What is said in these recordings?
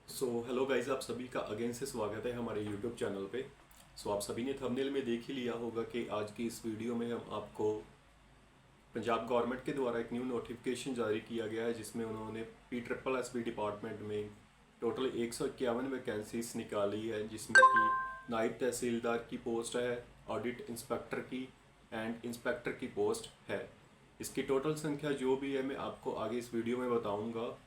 Hello guys, आप सभी का अगेन से स्वागत है हमारे यूट्यूब चैनल पे। आप सभी ने थंबनेल में देख ही लिया होगा कि आज की इस वीडियो में हम आपको पंजाब गवर्नमेंट के द्वारा एक न्यू नोटिफिकेशन जारी किया गया है, जिसमें उन्होंने PSSB डिपार्टमेंट में टोटल 151 वैकेंसीज निकाली है, जिसमें कि नायब तहसीलदार की पोस्ट है, ऑडिट इंस्पेक्टर की एंड इंस्पेक्टर की पोस्ट है। इसकी टोटल संख्या जो भी है मैं आपको आगे इस वीडियो में बताऊंगा।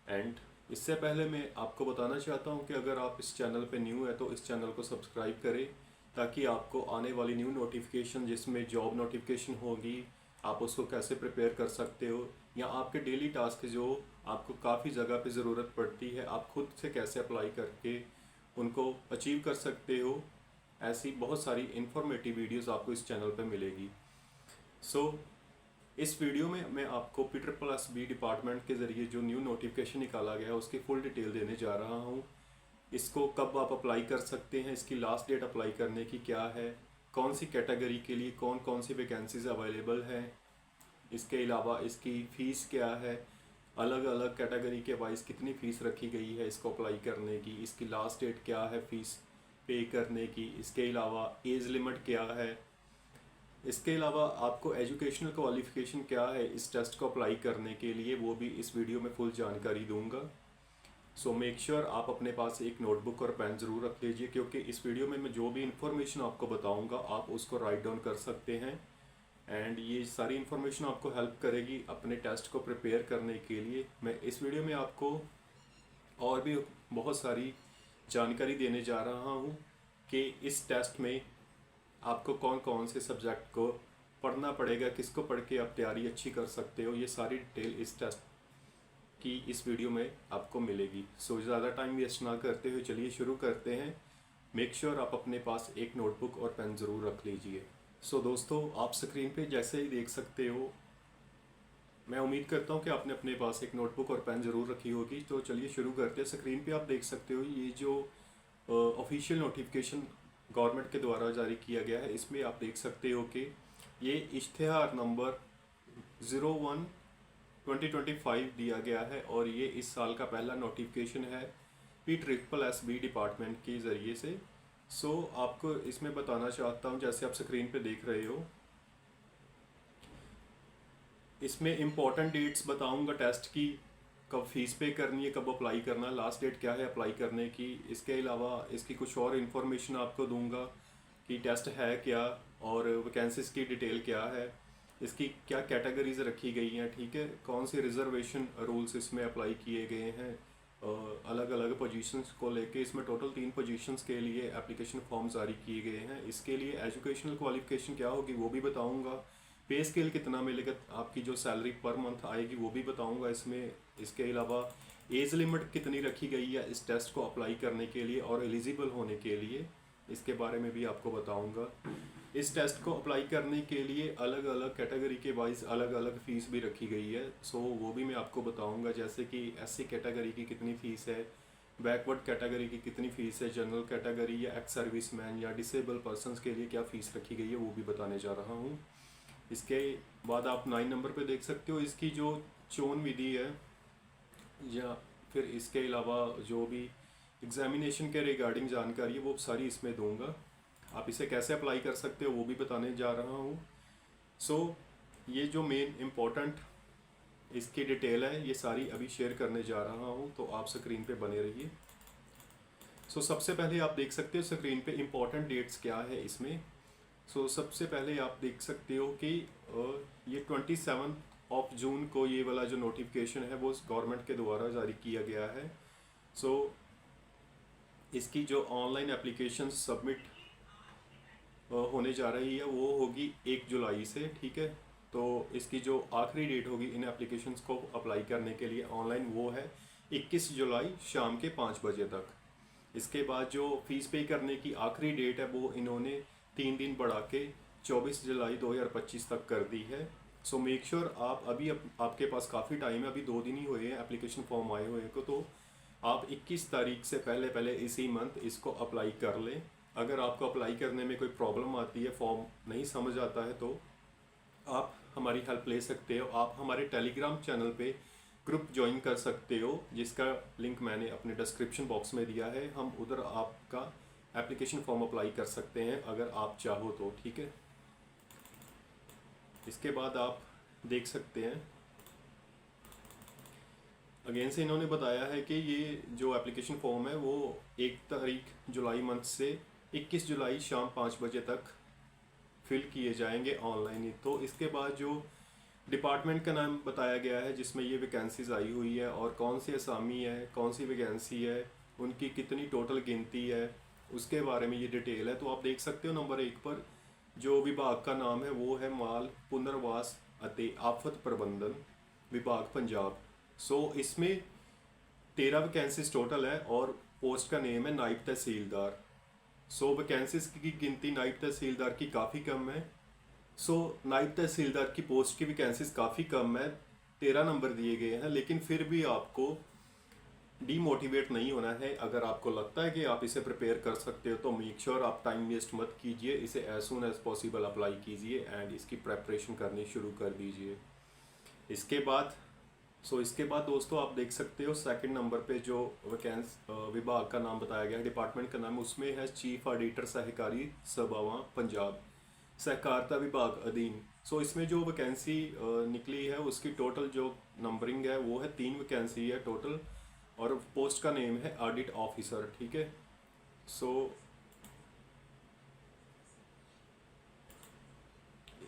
एंड इससे पहले मैं आपको बताना चाहता हूं कि अगर आप इस चैनल पे न्यू है तो इस चैनल को सब्सक्राइब करें, ताकि आपको आने वाली न्यू नोटिफिकेशन जिसमें जॉब नोटिफिकेशन होगी आप उसको कैसे प्रिपेयर कर सकते हो, या आपके डेली टास्क जो आपको काफ़ी जगह पे ज़रूरत पड़ती है आप खुद से कैसे अप्लाई करके उनको अचीव कर सकते हो, ऐसी बहुत सारी इंफॉर्मेटिव वीडियोस आपको इस चैनल पे मिलेगी। सो इस वीडियो में मैं आपको PSSB डिपार्टमेंट के ज़रिए जो न्यू नोटिफिकेशन निकाला गया है उसकी फुल डिटेल देने जा रहा हूँ। इसको कब आप अप्लाई कर सकते हैं, इसकी लास्ट डेट अप्लाई करने की क्या है, कौन सी कैटेगरी के लिए कौन कौन सी वैकेंसीज अवेलेबल हैं, इसके अलावा इसकी फ़ीस क्या है, अलग अलग कैटेगरी के वाइज कितनी फ़ीस रखी गई है इसको अप्लाई करने की, इसकी लास्ट डेट क्या है फ़ीस पे करने की, इसके अलावा एज लिमिट क्या है, इसके अलावा आपको एजुकेशनल क्वालिफिकेशन क्या है इस टेस्ट को अप्लाई करने के लिए, वो भी इस वीडियो में फुल जानकारी दूंगा। मेक श्योर आप अपने पास एक नोटबुक और पेन ज़रूर रख लीजिए, क्योंकि इस वीडियो में मैं जो भी इन्फॉर्मेशन आपको बताऊंगा आप उसको राइट डाउन कर सकते हैं। एंड ये सारी इन्फॉर्मेशन आपको हेल्प करेगी अपने टेस्ट को प्रिपेयर करने के लिए। मैं इस वीडियो में आपको और भी बहुत सारी जानकारी देने जा रहा हूँ कि इस टेस्ट में आपको कौन कौन से सब्जेक्ट को पढ़ना पड़ेगा, किसको पढ़ के आप तैयारी अच्छी कर सकते हो, ये सारी डिटेल इस टेस्ट की इस वीडियो में आपको मिलेगी। ज़्यादा टाइम वेस्ट ना करते हुए चलिए शुरू करते हैं। मेक श्योर आप अपने पास एक नोटबुक और पेन ज़रूर रख लीजिए। दोस्तों, आप स्क्रीन पे जैसे ही देख सकते हो, मैं उम्मीद करता हूँ कि आपने अपने पास एक नोटबुक और पेन ज़रूर रखी होगी। तो चलिए शुरू करते हैं। स्क्रीन पे आप देख सकते हो ये जो ऑफिशियल नोटिफिकेशन गवर्नमेंट के द्वारा जारी किया गया है, इसमें आप देख सकते हो कि ये इश्तेहार नंबर 01/2025 दिया गया है, और ये इस साल का पहला नोटिफिकेशन है PSSB डिपार्टमेंट के ज़रिए से। आपको इसमें बताना चाहता हूँ, जैसे आप स्क्रीन पे देख रहे हो, इसमें इम्पॉर्टेंट डेट्स बताऊंगा टेस्ट की, कब फीस पे करनी है, कब अप्लाई करना है, लास्ट डेट क्या है अप्लाई करने की। इसके अलावा इसकी कुछ और इन्फॉर्मेशन आपको दूंगा कि टेस्ट है क्या और वैकेंसीज की डिटेल क्या है, इसकी क्या कैटेगरीज रखी गई हैं, ठीक है, कौन से रिजर्वेशन रूल्स इसमें अप्लाई किए गए हैं, अलग अलग पोजीशंस को लेके इसमें टोटल 3 पोजीशंस के लिए एप्लीकेशन फॉर्म जारी किए गए हैं। इसके लिए एजुकेशनल क्वालिफिकेशन क्या होगी वो भी बताऊंगा, पे स्केल कितना मिलेगा, आपकी जो सैलरी पर मंथ आएगी वो भी बताऊंगा इसमें। इसके अलावा एज लिमिट कितनी रखी गई है इस टेस्ट को अप्लाई करने के लिए और एलिजिबल होने के लिए, इसके बारे में भी आपको बताऊंगा। इस टेस्ट को अप्लाई करने के लिए अलग अलग कैटेगरी के वाइज अलग अलग फ़ीस भी रखी गई है, वो भी मैं आपको बताऊंगा, जैसे कि SC कैटेगरी की कितनी फ़ीस है, बैकवर्ड कैटेगरी की कितनी फ़ीस है, जनरल कैटेगरी या एक्स सर्विसमैन या डिसेबल पर्सनस के लिए क्या फ़ीस रखी गई है वो भी बताने जा रहा हूँ। इसके बाद आप 9 नंबर पे देख सकते हो इसकी जो चयन विधि है, या फिर इसके अलावा जो भी एग्जामिनेशन के रिगार्डिंग जानकारी है वो सारी इसमें दूंगा। आप इसे कैसे अप्लाई कर सकते हो वो भी बताने जा रहा हूँ। ये जो मेन इम्पोर्टेंट इसकी डिटेल है ये सारी अभी शेयर करने जा रहा हूँ, तो आप स्क्रीन पे बने रहिए। सबसे पहले आप देख सकते हो स्क्रीन पे इम्पोर्टेंट डेट्स क्या है इसमें। सबसे पहले आप देख सकते हो कि ये 27 जून को ये वाला जो नोटिफिकेशन है वो गवर्नमेंट के द्वारा जारी किया गया है। इसकी जो ऑनलाइन एप्लीकेशन सबमिट होने जा रही है वो होगी 1 जुलाई से, ठीक है। तो इसकी जो आखिरी डेट होगी इन एप्लीकेशंस को अप्लाई करने के लिए ऑनलाइन वो है 21 जुलाई शाम के 5 बजे तक। इसके बाद जो फीस पे करने की आखिरी डेट है वो इन्होंने 3 दिन बढ़ा के 24 जुलाई 2025 तक कर दी है। मेक श्योर आप अभी आपके पास काफ़ी टाइम है, अभी 2 दिन ही हुए हैं एप्लीकेशन फॉर्म आए हुए को, तो आप 21 तारीख से पहले पहले इसी मंथ इसको अप्लाई कर लें। अगर आपको अप्लाई करने में कोई प्रॉब्लम आती है, फॉर्म नहीं समझ आता है, तो आप हमारी हेल्प ले सकते हो। आप हमारे टेलीग्राम चैनल पे ग्रुप ज्वाइन कर सकते हो, जिसका लिंक मैंने अपने डिस्क्रिप्शन बॉक्स में दिया है। हम उधर आपका एप्लीकेशन फॉर्म अप्लाई कर सकते हैं अगर आप चाहो तो, ठीक है। इसके बाद आप देख सकते हैं अगेन से इन्होंने बताया है कि ये जो एप्लीकेशन फॉर्म है वो 1 तारीख जुलाई मंथ से 21 जुलाई शाम 5 बजे तक फिल किए जाएंगे ऑनलाइन ही। तो इसके बाद जो डिपार्टमेंट का नाम बताया गया है जिसमें ये वैकेंसीज आई हुई है और कौन सी असामी है, कौन सी वैकेंसी है, उनकी कितनी टोटल गिनती है, उसके बारे में ये डिटेल है। तो आप देख सकते हो नंबर 1 पर जो विभाग का नाम है वो है माल पुनर्वास अति आफत प्रबंधन विभाग पंजाब। सो इसमें 13 वैकेंसीज टोटल है और पोस्ट का नेम है नायब तहसीलदार। सो वैकेंसीज की गिनती नायब तहसीलदार की काफ़ी कम है। सो नायब तहसीलदार की पोस्ट की वैकेंसीज काफ़ी कम है, 13 नंबर दिए गए हैं। लेकिन फिर भी आपको डीमोटिवेट नहीं होना है। अगर आपको लगता है कि आप इसे प्रिपेयर कर सकते हो तो मेक श्योर आप टाइम वेस्ट मत कीजिए, इसे as soon as possible apply कीजिए एंड इसकी प्रेपरेशन करनी शुरू कर दीजिए। इसके बाद दोस्तों आप देख सकते हो सेकंड नंबर पे जो विभाग का नाम बताया गया है, डिपार्टमेंट का नाम, उसमें है चीफ ऑडिटर सहकारी सभावां पंजाब सहकारिता विभाग अधीन। इसमें जो वैकेंसी निकली है उसकी टोटल जो नंबरिंग है वो है 3 वैकेंसी है टोटल और पोस्ट का नेम है ऑडिट ऑफिसर, ठीक है।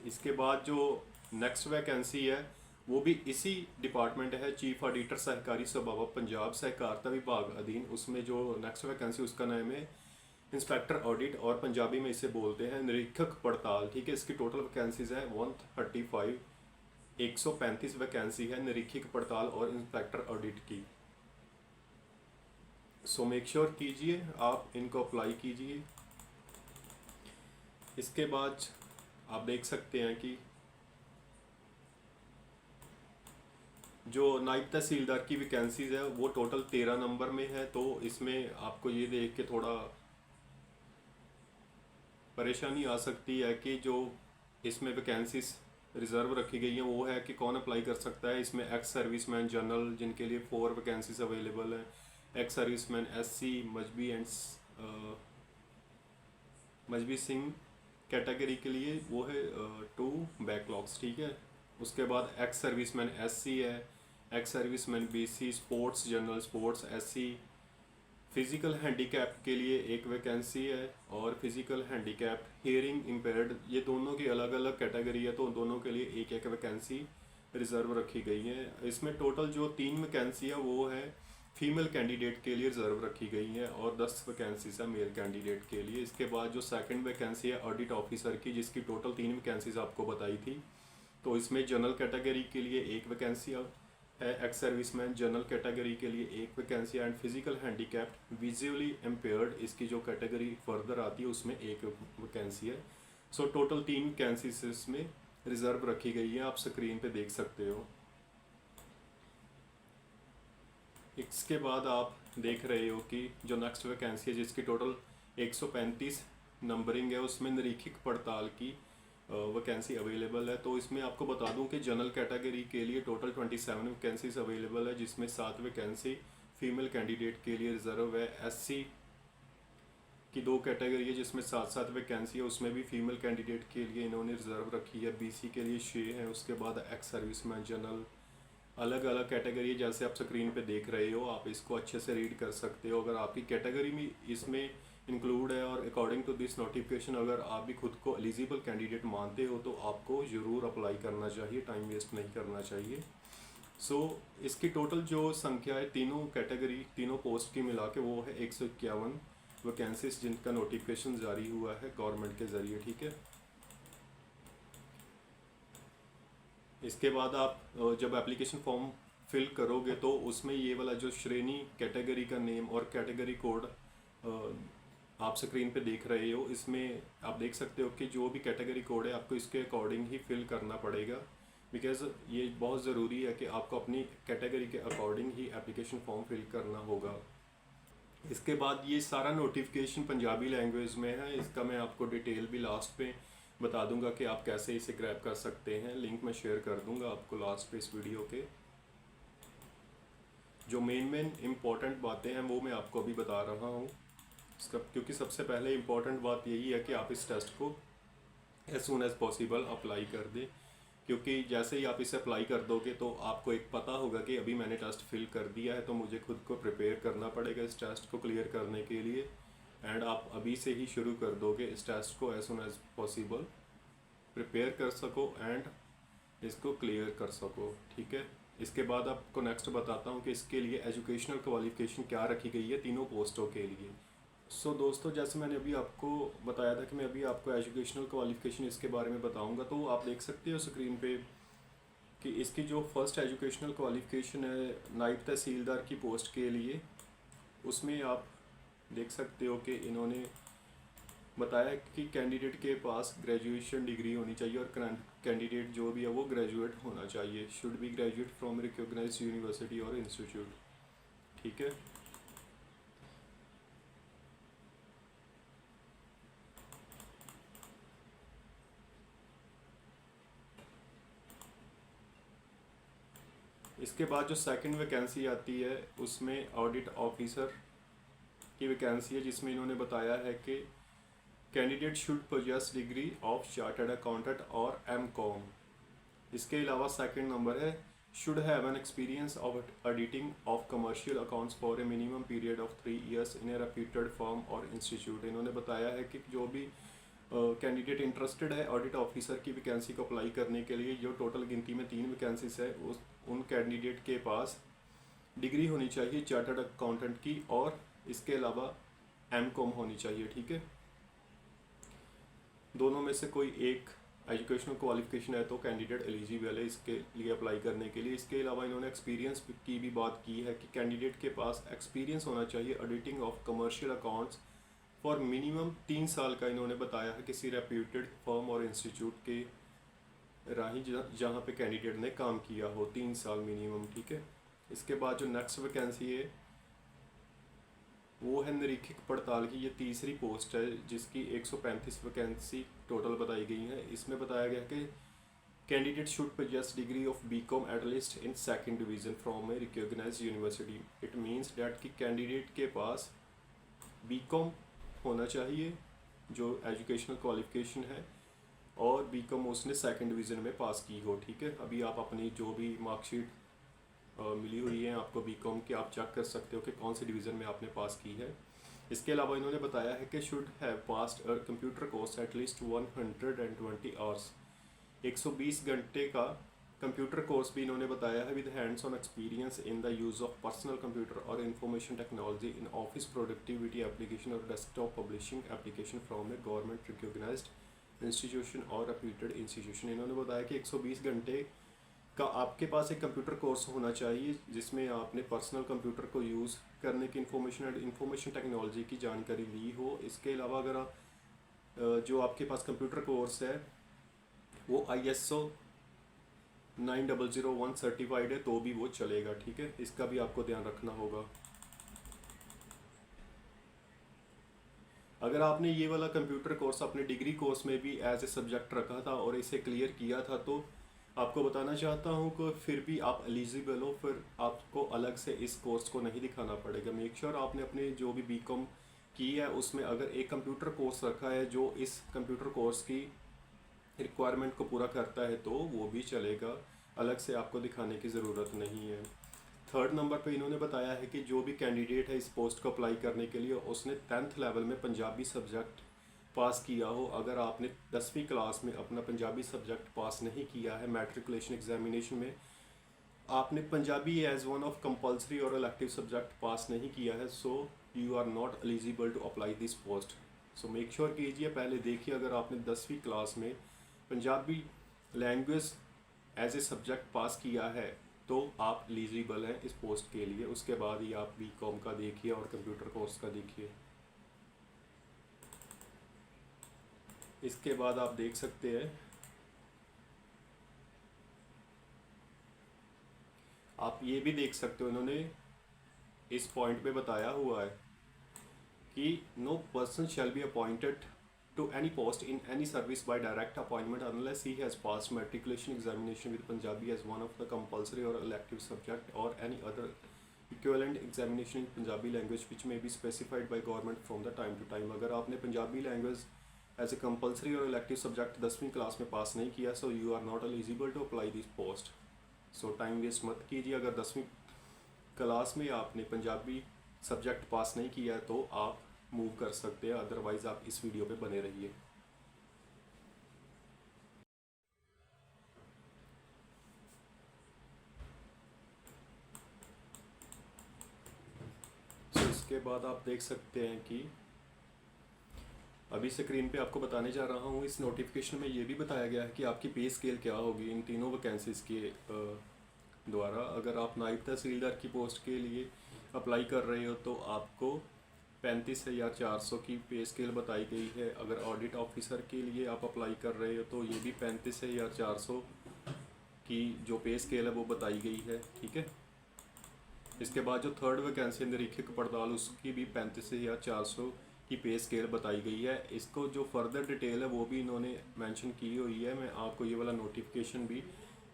इसके बाद जो नेक्स्ट वैकेंसी है वो भी इसी डिपार्टमेंट है, चीफ ऑडिटर सहकारी सभावा पंजाब सहकारिता विभाग अधीन। उसमें जो नेक्स्ट वैकेंसी उसका नाम है इंस्पेक्टर ऑडिट और पंजाबी में इसे बोलते हैं निरीक्षक पड़ताल, ठीक है। इसकी टोटल वैकेंसीज है 135, 135 वैकेंसी है निरीक्षक पड़ताल और इंस्पेक्टर ऑडिट की। मेक श्योर कीजिए आप इनको अप्लाई कीजिए। इसके बाद आप देख सकते हैं कि जो नायब तहसीलदार की वैकेंसीज है वो टोटल 13 नंबर में है। तो इसमें आपको ये देख के थोड़ा परेशानी आ सकती है कि जो इसमें वैकेंसीज रिज़र्व रखी गई हैं वो है कि कौन अप्लाई कर सकता है। इसमें एक्स सर्विसमैन जनरल जिनके लिए 4 वैकेंसीज अवेलेबल हैं, ex serviceman SC Mazhabi Singh category के लिए वो है 2 बैकलॉग्स, ठीक है। उसके बाद एक्स सर्विसमैन SC है, ex serviceman BC sports general sports SC, physical handicap के लिए 1 वैकेंसी है और फिजिकल हैंडीकैप हियरिंग इम्पेयर्ड, ये दोनों की अलग अलग कैटेगरी है तो दोनों के लिए 1-1 वैकेंसी रिज़र्व रखी गई है। इसमें टोटल जो 3 वैकेंसी है वो है फीमेल कैंडिडेट के लिए रिज़र्व रखी गई हैं और 10 वैकेंसीज है मेल कैंडिडेट के लिए। इसके बाद जो सेकंड वैकेंसी है ऑडिट ऑफिसर की जिसकी टोटल 3 वैकेंसीज आपको बताई थी। तो इसमें जनरल कैटेगरी के लिए 1 वैकेंसी है, एक्स सर्विसमैन जनरल कैटेगरी के लिए 1 vacancy and physical handicapped visually impaired इसकी जो कैटेगरी फर्दर आती है उसमें 1 वैकेंसी है। टोटल 3 वैकेंसीज इसमें रिज़र्व रखी गई है, आप स्क्रीन पे देख सकते हो। इसके बाद आप देख रहे हो कि जो नेक्स्ट वैकेंसी है जिसकी टोटल 135 नंबरिंग है उसमें निरीक्षक पड़ताल की वैकेंसी अवेलेबल है। तो इसमें आपको बता दूं कि जनरल कैटेगरी के लिए टोटल 27 वैकेंसीज अवेलेबल है जिसमें 7 वैकेंसी फीमेल कैंडिडेट के लिए रिजर्व है। SC की 2 कैटेगरी है जिसमें 7-7 वैकेंसी है, उसमें भी फीमेल कैंडिडेट के लिए इन्होंने रिजर्व रखी है। BC के लिए 6 है। उसके बाद एक्स सर्विसमैन जनरल, अलग अलग कैटेगरी है जैसे आप स्क्रीन पे देख रहे हो, आप इसको अच्छे से रीड कर सकते हो। अगर आपकी कैटेगरी में इसमें इंक्लूड है और अकॉर्डिंग टू दिस नोटिफिकेशन अगर आप भी खुद को एलिजिबल कैंडिडेट मानते हो तो आपको ज़रूर अप्लाई करना चाहिए, टाइम वेस्ट नहीं करना चाहिए। इसकी टोटल जो संख्या है तीनों कैटेगरी तीनों पोस्ट की मिला के वो है 151 वैकेंसीज जिनका नोटिफिकेशन जारी हुआ है गवर्नमेंट के ज़रिए, ठीक है। इसके बाद आप जब एप्लीकेशन फॉर्म फिल करोगे तो उसमें ये वाला जो श्रेणी कैटेगरी का नेम और कैटेगरी कोड आप स्क्रीन पे देख रहे हो, इसमें आप देख सकते हो कि जो भी कैटेगरी कोड है आपको इसके अकॉर्डिंग ही फिल करना पड़ेगा, बिकॉज़ ये बहुत ज़रूरी है कि आपको अपनी कैटेगरी के अकॉर्डिंग ही एप्लीकेशन फॉर्म फिल करना होगा। इसके बाद ये सारा नोटिफिकेशन पंजाबी लैंग्वेज में है, इसका मैं आपको डिटेल भी लास्ट पे बता दूंगा कि आप कैसे इसे ग्रैब कर सकते हैं। लिंक मैं शेयर कर दूंगा आपको लास्ट पे इस वीडियो के। जो मेन इम्पोर्टेंट बातें हैं वो मैं आपको अभी बता रहा हूँ इसका, क्योंकि सबसे पहले इम्पोर्टेंट बात यही है कि आप इस टेस्ट को as soon as possible apply कर दें, क्योंकि जैसे ही आप इसे अप्लाई कर दोगे तो आपको एक पता होगा कि अभी मैंने टेस्ट फिल कर दिया है, तो मुझे खुद को प्रिपेयर करना पड़ेगा इस टेस्ट को क्लियर करने के लिए। एंड आप अभी से ही शुरू कर दोगे इस टेस्ट को as soon as possible prepare कर सको एंड इसको क्लियर कर सको, ठीक है। इसके बाद आपको नेक्स्ट बताता हूँ कि इसके लिए एजुकेशनल क्वालिफिकेशन क्या रखी गई है तीनों पोस्टों के लिए। सो दोस्तों, जैसे मैंने अभी आपको बताया था कि मैं अभी आपको एजुकेशनल क्वालिफिकेशन इसके बारे में बताऊंगा, तो आप देख सकते हो स्क्रीन पे कि इसकी जो फर्स्ट एजुकेशनल क्वालिफिकेशन है नायब तहसीलदार की पोस्ट के लिए, उसमें आप देख सकते हो कि इन्होंने बताया कि कैंडिडेट के पास ग्रेजुएशन डिग्री होनी चाहिए और कैंडिडेट जो भी है वो ग्रेजुएट होना चाहिए, should be graduate from recognised university और इंस्टीट्यूट, ठीक है। इसके बाद जो सेकंड वैकेंसी आती है उसमें ऑडिट ऑफिसर की वैकेंसी है, जिसमें इन्होंने बताया है कि candidate should possess degree of chartered accountant और एम.कॉम। इसके अलावा सेकंड नंबर है should have an experience of auditing of commercial accounts for a minimum period of 3 years in a reputed firm और इंस्टीट्यूट। इन्होंने बताया है कि जो भी कैंडिडेट इंटरेस्टेड है ऑडिट ऑफिसर की वैकेंसी को अप्लाई करने के लिए, जो टोटल गिनती में 3 वैकेंसीज है, उन कैंडिडेट के पास डिग्री होनी चाहिए चार्टर्ड अकाउंटेंट की और इसके अलावा एम.कॉम होनी चाहिए, ठीक है। दोनों में से कोई एक एजुकेशनल क्वालिफिकेशन है तो कैंडिडेट एलिजिबल है इसके लिए अप्लाई करने के लिए। इसके अलावा इन्होंने एक्सपीरियंस की भी बात की है कि कैंडिडेट के पास एक्सपीरियंस होना चाहिए auditing of commercial accounts for minimum 3 साल का। इन्होंने बताया है किसी रेप्यूटेड फर्म और इंस्टीट्यूट के राही जहाँ पे कैंडिडेट ने काम किया हो 3 साल मिनिमम, ठीक है। इसके बाद जो नेक्स्ट वैकेंसी है वो है निरीक्षक पड़ताल की, ये तीसरी पोस्ट है जिसकी 135 वैकेंसी टोटल बताई गई है। इसमें बताया गया कि candidate should possess degree of BCom at least in second division from a recognised university. It means that कि कैंडिडेट के पास बीकॉम होना चाहिए जो एजुकेशनल क्वालिफिकेशन है, और बीकॉम उसने सेकंड डिवीज़न में पास की हो, ठीक है। अभी आप अपनी जो भी मार्कशीट मिली हुई है आपको बीकॉम की, आप चेक कर सकते हो कि कौन सी डिवीज़न में आपने पास की है। इसके अलावा इन्होंने बताया है कि should have passed a computer course at least 120 hours. 120 घंटे का कंप्यूटर कोर्स भी इन्होंने बताया है with hands on experience in the use of personal computer और information technology in office productivity application और desktop publishing application from a government recognised institution और reputed institution. इन्होंने बताया कि 120 घंटे का आपके पास एक कंप्यूटर कोर्स होना चाहिए जिसमें आपने पर्सनल कंप्यूटर को यूज़ करने की इंफॉर्मेशन टेक्नोलॉजी की जानकारी ली हो। इसके अलावा अगर आप जो आपके पास कंप्यूटर कोर्स है वो ISO 9001 सर्टिफाइड है तो भी वो चलेगा, ठीक है। इसका भी आपको ध्यान रखना होगा। अगर आपने ये वाला कंप्यूटर कोर्स अपने डिग्री कोर्स में भी एज ए सब्जेक्ट रखा था और इसे क्लियर किया था तो आपको बताना चाहता हूँ कि फिर भी आप एलिजिबल हो, फिर आपको अलग से इस कोर्स को नहीं दिखाना पड़ेगा। मेक श्योर आपने अपने जो भी बीकॉम की है उसमें अगर एक कंप्यूटर कोर्स रखा है जो इस कंप्यूटर कोर्स की रिक्वायरमेंट को पूरा करता है तो वो भी चलेगा, अलग से आपको दिखाने की ज़रूरत नहीं है। थर्ड नंबर पे इन्होंने बताया है कि जो भी कैंडिडेट है इस पोस्ट को अप्लाई करने के लिए उसने 10th लेवल में पंजाबी सब्जेक्ट पास किया हो। अगर आपने 10वीं क्लास में अपना पंजाबी सब्जेक्ट पास नहीं किया है मैट्रिकुलेशन एग्जामिनेशन में, आपने Punjabi as one of compulsory और इलेक्टिव सब्जेक्ट पास नहीं किया है, so you are not eligible to apply this post. So make sure कीजिए, पहले देखिए अगर आपने 10वीं क्लास में Punjabi language as a subject pass किया है तो आप एलिजिबल हैं इस पोस्ट के लिए। उसके बाद ही आप बीकॉम का देखिए और कंप्यूटर कोर्स का देखिए। इसके बाद आप देख सकते हैं आप ये भी देख सकते हो इन्होंने इस पॉइंट पे बताया हुआ है कि no person shall be appointed to any post in any service by direct appointment unless he has passed matriculation examination with Punjabi as one of the compulsory or elective subject or any other equivalent examination in Punjabi language which may be specified by government from the time to time। अगर आपने Punjabi language as a compulsory और elective subject 10वीं class में पास नहीं किया, so you are not eligible to apply this post. So time waste मत कीजिए। अगर 10वीं क्लास में आपने पंजाबी सब्जेक्ट पास नहीं किया तो आप मूव कर सकते हैं, अदरवाइज़ आप इस वीडियो पे बने रहिए। इसके बाद आप देख सकते हैं कि अभी स्क्रीन पे आपको बताने जा रहा हूँ, इस नोटिफिकेशन में ये भी बताया गया है कि आपकी पे स्केल क्या होगी इन तीनों वैकेंसीज़ के द्वारा। अगर आप नायब तहसीलदार की पोस्ट के लिए अप्लाई कर रहे हो तो आपको 35,400 की पे स्केल बताई गई है। अगर ऑडिट ऑफिसर के लिए आप अप्लाई कर रहे हो तो ये भी 35,400 की जो पे स्केल है वो बताई गई है, ठीक है। इसके बाद जो थर्ड वैकेंसी निरीक्षक पड़ताल उसकी भी 35,400 की पे स्केल बताई गई है। इसको जो फर्दर डिटेल है वो भी इन्होंने मेंशन की हुई है। मैं आपको ये वाला नोटिफिकेशन भी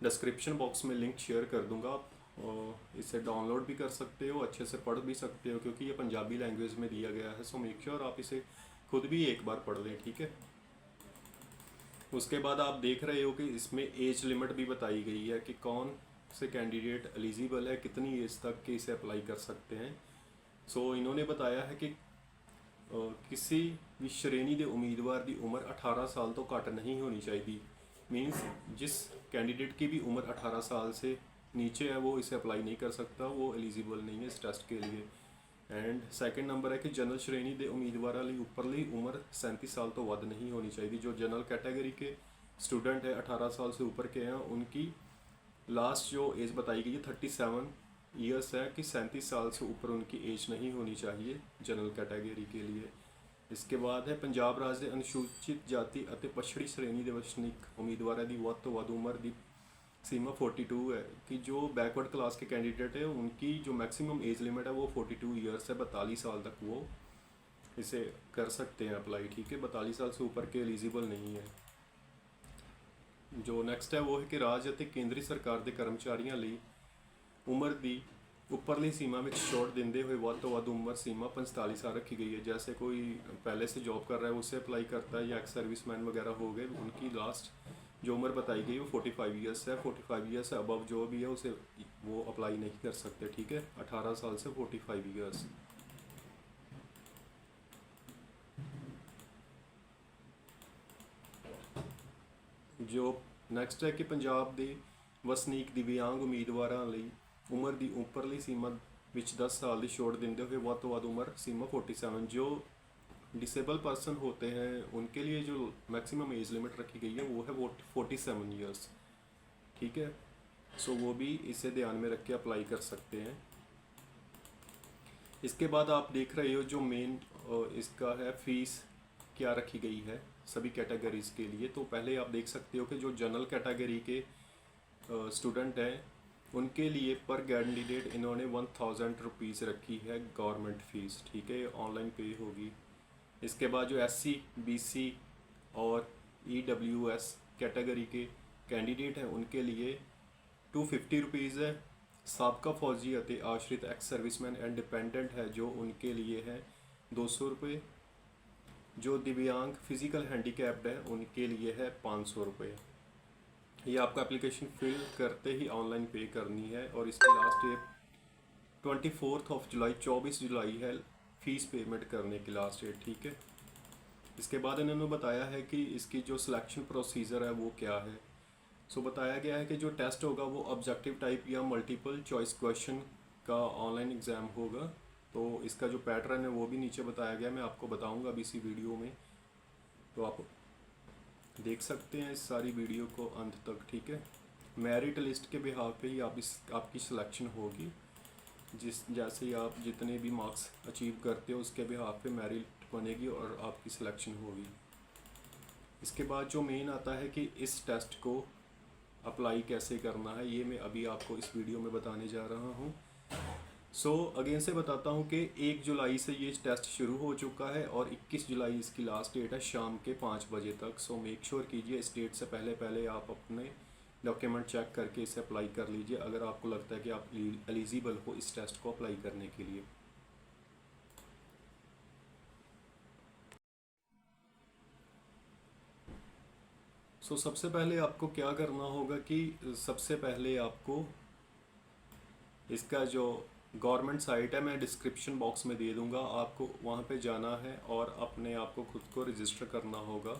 डिस्क्रिप्शन बॉक्स में लिंक शेयर कर दूंगा, और इसे डाउनलोड भी कर सकते हो, अच्छे से पढ़ भी सकते हो क्योंकि ये पंजाबी लैंग्वेज में दिया गया है। सो मेक श्योर आप इसे खुद भी एक बार पढ़ लें, ठीक है। उसके बाद आप देख रहे हो कि इसमें एज लिमिट भी बताई गई है कि कौन से कैंडिडेट एलिजिबल है, कितनी एज तक के इसे अप्लाई कर सकते हैं। सो इन्होंने बताया है कि किसी भी श्रेणी के उम्मीदवार की उम्र 18 साल तो घट नहीं होनी चाहिए। मीन्स जिस कैंडिडेट की भी उम्र 18 साल से नीचे है वो इसे अप्लाई नहीं कर सकता, वो एलिजिबल नहीं है इस टेस्ट के लिए। एंड सेकंड नंबर है कि जनरल श्रेणी के उम्मीदवारों लिए उपरली उम्र 37 साल तो वध नहीं होनी चाहिए। जो जनरल कैटेगरी के स्टूडेंट है 18 साल से ऊपर के हैं उनकी लास्ट जो एज बताई गई है 37 ईयर्स है कि 37 साल से ऊपर उनकी एज नहीं होनी चाहिए जनरल कैटेगरी के लिए। इसके बाद है पंजाब राज के अनुसूचित जाति और पछड़ी श्रेणी के वसनीक उम्मीदवारों की वध तो वध उम्र की सीमा 42 है कि जो बैकवर्ड क्लास के कैंडिडेट है उनकी जो मैक्सिमम एज लिमिट है वो 42 ईयर्स है। 42 साल तक वो इसे कर सकते हैं अप्लाई, ठीक है। 42 साल से ऊपर के एलिजिबल नहीं है। जो नेक्स्ट है वो है कि राज और केंद्रीय सरकार के कर्मचारियों लिए उम्र की उपरली सीमा में छूट देते हुए वध तो वध उम्र सीमा 45 साल रखी गई है। जैसे कोई पहले से जॉब कर रहा है उसे अप्लाई करता है या एक्स सर्विसमैन वगैरह हो गए, उनकी लास्ट जो उम्र बताई गई वो 45 ईयर्स है। 45 ईयर्स से अबव जो भी है उसे वो अप्लाई नहीं कर सकते, ठीक है। 18 साल से 45 ईयर्स। जो नेक्स्ट है कि पंजाब के वसनीक दिव्यांग उम्मीदवारों लिए उम्र की उपरली सीमा विच 10 साल की छूट देते हुए वध तो वध उम्र सीमा 47। जो डिसेबल पर्सन होते हैं उनके लिए जो मैक्सिमम एज लिमिट रखी गई है वो है वो 47 ईयर्स, ठीक है। सो वो भी इसे ध्यान में रख के अप्लाई कर सकते हैं। इसके बाद आप देख रहे हो जो मेन इसका है फीस क्या रखी गई है सभी कैटेगरीज के लिए। तो पहले आप देख सकते हो कि जो जनरल कैटेगरी के स्टूडेंट हैं उनके लिए पर कैंडिडेट इन्होंने 1000 रुपीज़ रखी है गवर्नमेंट फ़ीस, ठीक है। ऑनलाइन पे होगी। इसके बाद जो SC BC और EWS कैटेगरी के कैंडिडेट हैं उनके लिए 250 रुपीज़ है। साबका फौजी अते आश्रित एक्स सर्विसमैन एंड डिपेंडेंट है जो उनके लिए है 200 रुपये। जो दिव्यांग फिज़िकल हैंडीकैप्ड है उनके लिए है 500 रुपये। ये आपका एप्लीकेशन फिल करते ही ऑनलाइन पे करनी है और इसकी लास्ट डेट 24 जुलाई 24 जुलाई है फ़ीस पेमेंट करने की लास्ट डेट, ठीक है। इसके बाद इन्होंने बताया है कि इसकी जो सिलेक्शन प्रोसीजर है वो क्या है। सो बताया गया है कि जो टेस्ट होगा वो ऑब्जेक्टिव टाइप या मल्टीपल चॉइस क्वेश्चन का ऑनलाइन एग्ज़ाम होगा। तो इसका जो पैटर्न है वो भी नीचे बताया गया, मैं आपको बताऊंगा अभी इसी वीडियो में, तो आप देख सकते हैं इस सारी वीडियो को अंत तक, ठीक है। मेरिट लिस्ट के बिहाफ पे ही आपकी सिलेक्शन होगी। जैसे ही आप जितने भी मार्क्स अचीव करते हो उसके बिहाफ पे मेरिट बनेगी और आपकी सिलेक्शन होगी। इसके बाद जो मेन आता है कि इस टेस्ट को अप्लाई कैसे करना है, ये मैं अभी आपको इस वीडियो में बताने जा रहा हूँ। सो अगेन से बताता हूँ कि 1 जुलाई से ये टेस्ट शुरू हो चुका है और 21 जुलाई इसकी लास्ट डेट है शाम के 5 बजे तक। सो मेक श्योर कीजिए इस डेट से पहले आप अपने डॉक्यूमेंट चेक करके इसे अप्लाई कर लीजिए अगर आपको लगता है कि आप एलिजिबल हो इस टेस्ट को अप्लाई करने के लिए। सबसे पहले आपको क्या करना होगा कि सबसे पहले आपको इसका जो गवर्नमेंट साइट है मैं डिस्क्रिप्शन बॉक्स में दे दूंगा, आपको वहाँ पे जाना है और अपने आप को खुद को रजिस्टर करना होगा।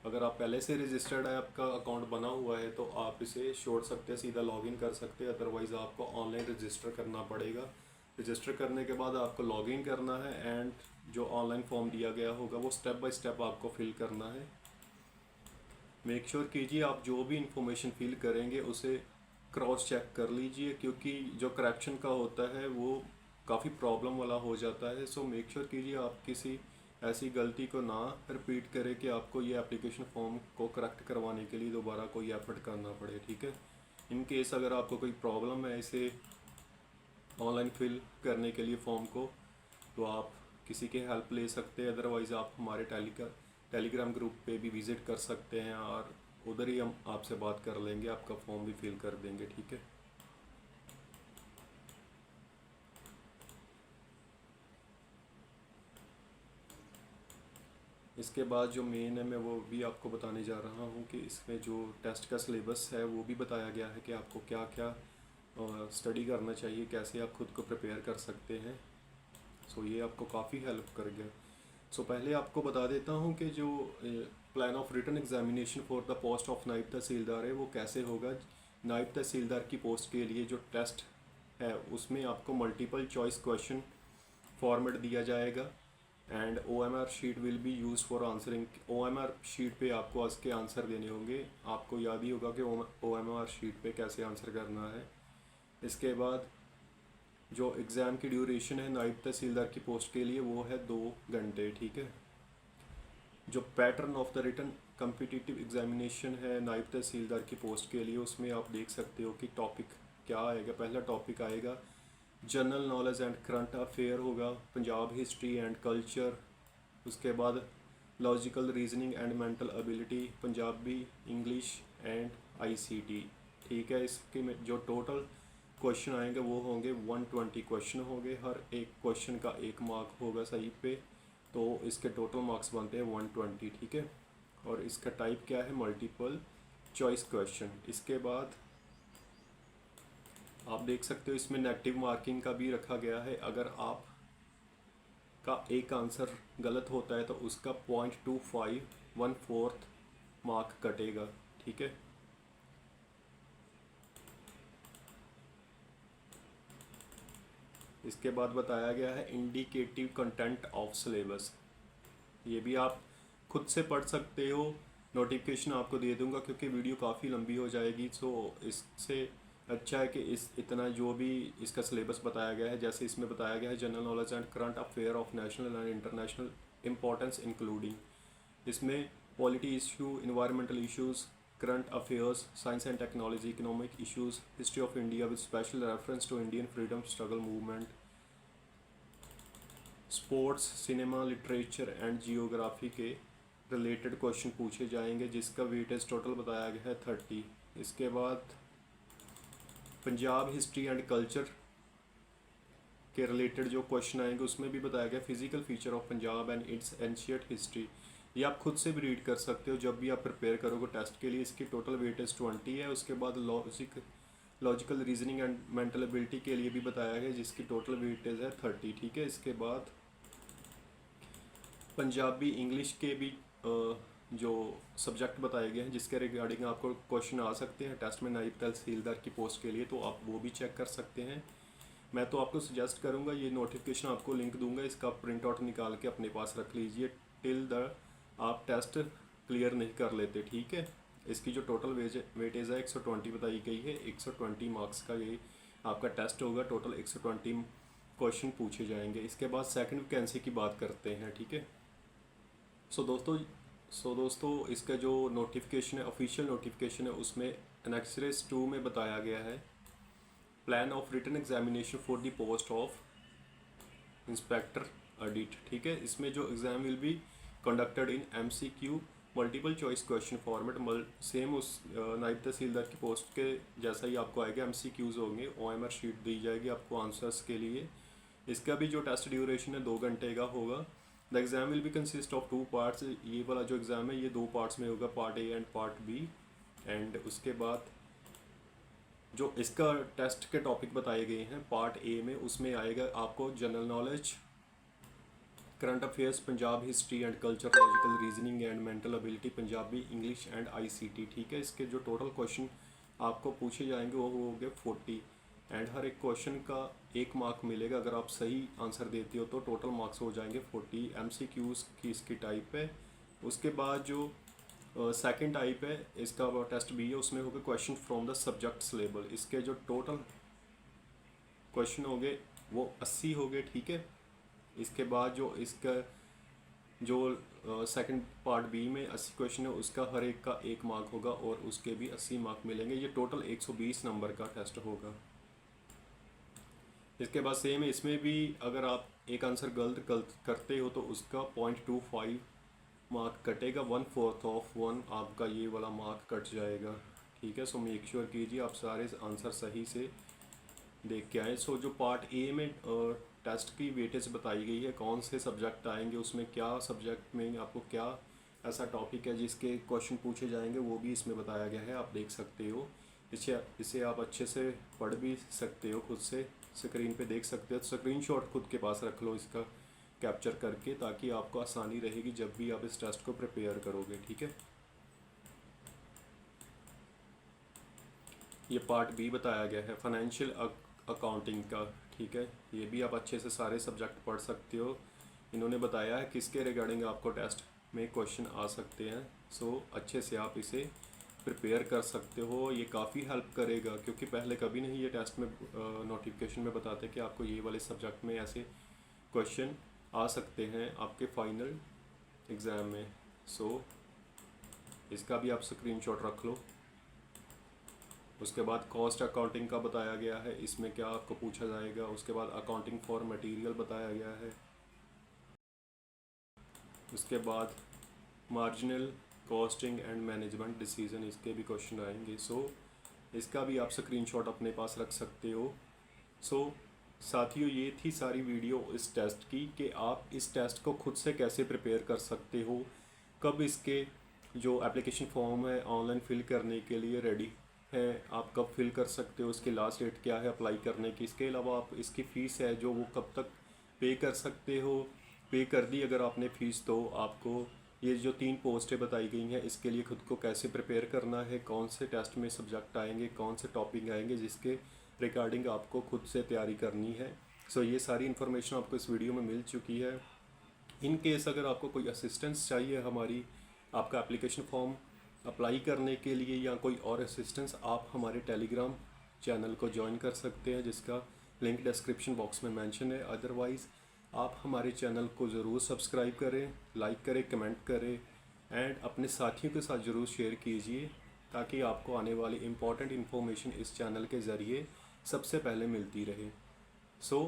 अगर आप पहले से रजिस्टर्ड है, आपका अकाउंट बना हुआ है, तो आप इसे छोड़ सकते हैं, सीधा लॉगिन कर सकते हैं। अदरवाइज़ आपको ऑनलाइन रजिस्टर करना पड़ेगा। रजिस्टर करने के बाद आपको लॉगिन करना है एंड जो ऑनलाइन फॉर्म दिया गया होगा वो स्टेप बाय स्टेप आपको फिल करना है। मेक श्योर कीजिए आप जो भी इंफॉर्मेशन फिल करेंगे उसे क्रॉस चेक कर लीजिए, क्योंकि जो करेक्शन का होता है वो काफ़ी प्रॉब्लम वाला हो जाता है। सो मेक श्योर कीजिए आप किसी ऐसी गलती को ना रिपीट करें कि आपको ये एप्लीकेशन फॉर्म को करेक्ट करवाने के लिए दोबारा कोई एफर्ट करना पड़े, ठीक है। इन केस अगर आपको कोई प्रॉब्लम है इसे ऑनलाइन फिल करने के लिए फॉर्म को, तो आप किसी की हेल्प ले सकते हैं। अदरवाइज़ आप हमारे टेलीग्राम ग्रुप पे भी विज़िट कर सकते हैं और उधर ही हम आपसे बात कर लेंगे, आपका फॉर्म भी फिल कर देंगे, ठीक है। इसके बाद जो मेन है मैं वो भी आपको बताने जा रहा हूँ कि इसमें जो टेस्ट का सिलेबस है वो भी बताया गया है कि आपको क्या क्या स्टडी करना चाहिए, कैसे आप खुद को प्रिपेयर कर सकते हैं। ये आपको काफ़ी हेल्प कर गया। पहले आपको बता देता हूँ कि जो plan of written examination for the post of Naib Tehsildar है वो कैसे होगा। नायब तहसीलदार की पोस्ट के लिए जो टेस्ट है उसमें आपको मल्टीपल चॉइस क्वेश्चन फॉर्मेट दिया जाएगा and OMR sheet will be use for answering. OMR sheet पे आपको उसके आंसर देने होंगे। आपको याद ही होगा कि OMR शीट पे कैसे आंसर करना है। इसके बाद जो एग्ज़ाम की ड्यूरेशन है नायब तहसीलदार की पोस्ट के लिए वो है 2 घंटे, ठीक है। जो pattern of the written competitive examination है नायब तहसीलदार की पोस्ट के लिए, उसमें आप देख सकते हो कि टॉपिक क्या आएगा। पहला टॉपिक आएगा general knowledge and current affair होगा, पंजाब हिस्ट्री एंड कल्चर। उसके बाद logical reasoning and mental ability, Punjabi, English and ICT, ठीक है। इसके में जो टोटल क्वेश्चन आएंगे वो होंगे 120 क्वेश्चन होंगे। हर एक क्वेश्चन का 1 मार्क होगा सही पे, तो इसके टोटल मार्क्स बनते हैं 120, ठीक है। और इसका टाइप क्या है, मल्टीपल चॉइस क्वेश्चन। इसके बाद आप देख सकते हो इसमें नेगेटिव मार्किंग का भी रखा गया है। अगर आप का एक आंसर गलत होता है तो उसका 0.25 1/4 मार्क कटेगा, ठीक है। इसके बाद बताया गया है इंडिकेटिव कंटेंट ऑफ सिलेबस। ये भी आप खुद से पढ़ सकते हो, नोटिफिकेशन आपको दे दूंगा क्योंकि वीडियो काफ़ी लंबी हो जाएगी। इससे अच्छा है कि इतना जो भी इसका सिलेबस बताया गया है, जैसे इसमें बताया गया है general knowledge and current affair of national and international importance including, इसमें polity issue, environmental issues, current affairs, science and technology, economic issues, history of India with special reference to Indian freedom struggle movement, sports, cinema, literature and geography के related question पूछे जाएंगे, जिसका weightage total बताया गया है 30। इसके बाद Punjab history and culture के रिलेटेड जो क्वेश्चन आएंगे उसमें भी बताया गया physical feature of Punjab and it's ancient history. ये आप खुद से भी रीड कर सकते हो जब भी आप प्रिपेयर करोगे टेस्ट के लिए। इसकी टोटल वेटेज 20 है। उसके बाद logical reasoning and mental ability के लिए भी बताया गया जिसकी टोटल वेटेज है 30, ठीक है। इसके बाद पंजाबी, इंग्लिश के भी जो सब्जेक्ट बताए गए हैं जिसके रिगार्डिंग आपको क्वेश्चन आ सकते हैं टेस्ट में नायब तहसीलदार की पोस्ट के लिए, तो आप वो भी चेक कर सकते हैं। मैं तो आपको सजेस्ट करूंगा, ये नोटिफिकेशन आपको लिंक दूंगा, इसका प्रिंट आउट निकाल के अपने पास रख लीजिए टिल द आप टेस्ट क्लियर नहीं कर लेते, ठीक है। इसकी जो टोटल वेटेज है 120 बताई गई है। 120 मार्क्स का ये आपका टेस्ट होगा। टोटल 120 क्वेश्चन पूछे जाएंगे। इसके बाद सेकंड वैकेंसी की बात करते हैं, ठीक है। दोस्तों इसका जो नोटिफिकेशन है, ऑफिशियल नोटिफिकेशन है, उसमें एनेक्सरेस 2 में बताया गया है plan of written examination for the post of inspector audit, ठीक है। इसमें जो exam will be conducted in MCQ multiple choice question format same उस नायब तहसीलदार की पोस्ट के जैसा ही आपको आएगा। MCQs होंगे, OMR शीट दी जाएगी आपको आंसर्स के लिए। इसका भी जो टेस्ट ड्यूरेशन है 2 घंटे का होगा। The exam will B consist of 2 parts. ये वाला जो एग्ज़ाम है ये 2 पार्ट्स में होगा, part A and part B. And उसके बाद जो इसका टेस्ट के टॉपिक बताए गए हैं पार्ट ए में, उसमें आएगा आपको general knowledge, current affairs, Punjab history and culture, logical reasoning and mental ability, Punjabi, English and ICT। ठीक है, इसके जो टोटल क्वेश्चन आपको पूछे जाएंगे वो हो गए 40। एंड हर एक क्वेश्चन का 1 मार्क मिलेगा। अगर आप सही आंसर देते हो तो टोटल मार्क्स हो जाएंगे 40। MCQs की इसकी टाइप है। उसके बाद जो सेकंड टाइप है इसका टेस्ट बी है, उसमें होगा question from the subject syllabus. इसके जो टोटल क्वेश्चन हो गए वो 80 हो गए। ठीक है, इसके बाद जो इसका जो सेकंड पार्ट बी में 80 क्वेश्चन है उसका हर एक का 1 मार्क होगा और उसके भी 80 मार्क मिलेंगे। ये टोटल 120 नंबर का टेस्ट होगा। इसके बाद सेम है, इसमें भी अगर आप एक आंसर गलत करते हो तो उसका 0.25 मार्क कटेगा। 1/4 ऑफ 1 आपका ये वाला मार्क कट जाएगा। ठीक है, सो मेक श्योर कीजिए आप सारे आंसर सही से देख के आए। सो जो पार्ट ए में टेस्ट की वेटेज बताई गई है, कौन से सब्जेक्ट आएंगे, उसमें क्या सब्जेक्ट में आपको क्या ऐसा टॉपिक है जिसके क्वेश्चन पूछे जाएंगे, वो भी इसमें बताया गया है, आप देख सकते हो। इसे आप अच्छे से पढ़ भी सकते हो, खुद से स्क्रीन पे देख सकते हो। स्क्रीनशॉट खुद के पास रख लो इसका कैप्चर करके, ताकि आपको आसानी रहेगी जब भी आप इस टेस्ट को प्रिपेयर करोगे। ठीक है, ये पार्ट बी बताया गया है फाइनेंशियल अकाउंटिंग का। ठीक है, ये भी आप अच्छे से सारे सब्जेक्ट पढ़ सकते हो। इन्होंने बताया है किसके रिगार्डिंग आपको टेस्ट में क्वेश्चन आ सकते हैं। सो अच्छे से आप इसे प्रिपेयर कर सकते हो। ये काफ़ी हेल्प करेगा, क्योंकि पहले कभी नहीं ये टेस्ट में नोटिफिकेशन में बताते कि आपको ये वाले सब्जेक्ट में ऐसे क्वेश्चन आ सकते हैं आपके फाइनल एग्ज़ाम में। सो इसका भी आप स्क्रीनशॉट रख लो। उसके बाद कॉस्ट अकाउंटिंग का बताया गया है, इसमें क्या आपको पूछा जाएगा। उसके बाद अकाउंटिंग फॉर मटेरियल बताया गया है। उसके बाद marginal costing and management decision, इसके भी क्वेश्चन आएंगे। सो इसका भी आप स्क्रीनशॉट अपने पास रख सकते हो। सो साथियों, ये थी सारी वीडियो इस टेस्ट की कि आप इस टेस्ट को खुद से कैसे प्रिपेयर कर सकते हो, कब इसके जो एप्लीकेशन फॉर्म है ऑनलाइन फिल करने के लिए रेडी है, आप कब फिल कर सकते हो, इसकी लास्ट डेट क्या है अप्लाई करने की। इसके अलावा आप इसकी फ़ीस है जो वो कब तक पे कर सकते हो। पे कर दी अगर आपने फ़ीस, तो आपको ये जो 3 पोस्टें बताई गई हैं इसके लिए खुद को कैसे प्रिपेयर करना है, कौन से टेस्ट में सब्जेक्ट आएंगे, कौन से टॉपिक आएंगे जिसके रिगार्डिंग आपको खुद से तैयारी करनी है। सो ये सारी इन्फॉर्मेशन आपको इस वीडियो में मिल चुकी है। इन केस अगर आपको कोई असिस्टेंस चाहिए हमारी आपका एप्लीकेशन फॉर्म अप्लाई करने के लिए या कोई और असिस्टेंस, आप हमारे टेलीग्राम चैनल को ज्वाइन कर सकते हैं जिसका लिंक डिस्क्रिप्शन बॉक्स में मेंशन है। अदरवाइज़ आप हमारे चैनल को ज़रूर सब्सक्राइब करें, लाइक करें, कमेंट करें एंड अपने साथियों के साथ ज़रूर शेयर कीजिए, ताकि आपको आने वाली इम्पॉर्टेंट इन्फॉर्मेशन इस चैनल के ज़रिए सबसे पहले मिलती रहे। So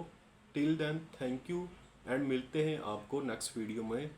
till then thank you and मिलते हैं आपको नेक्स्ट वीडियो में।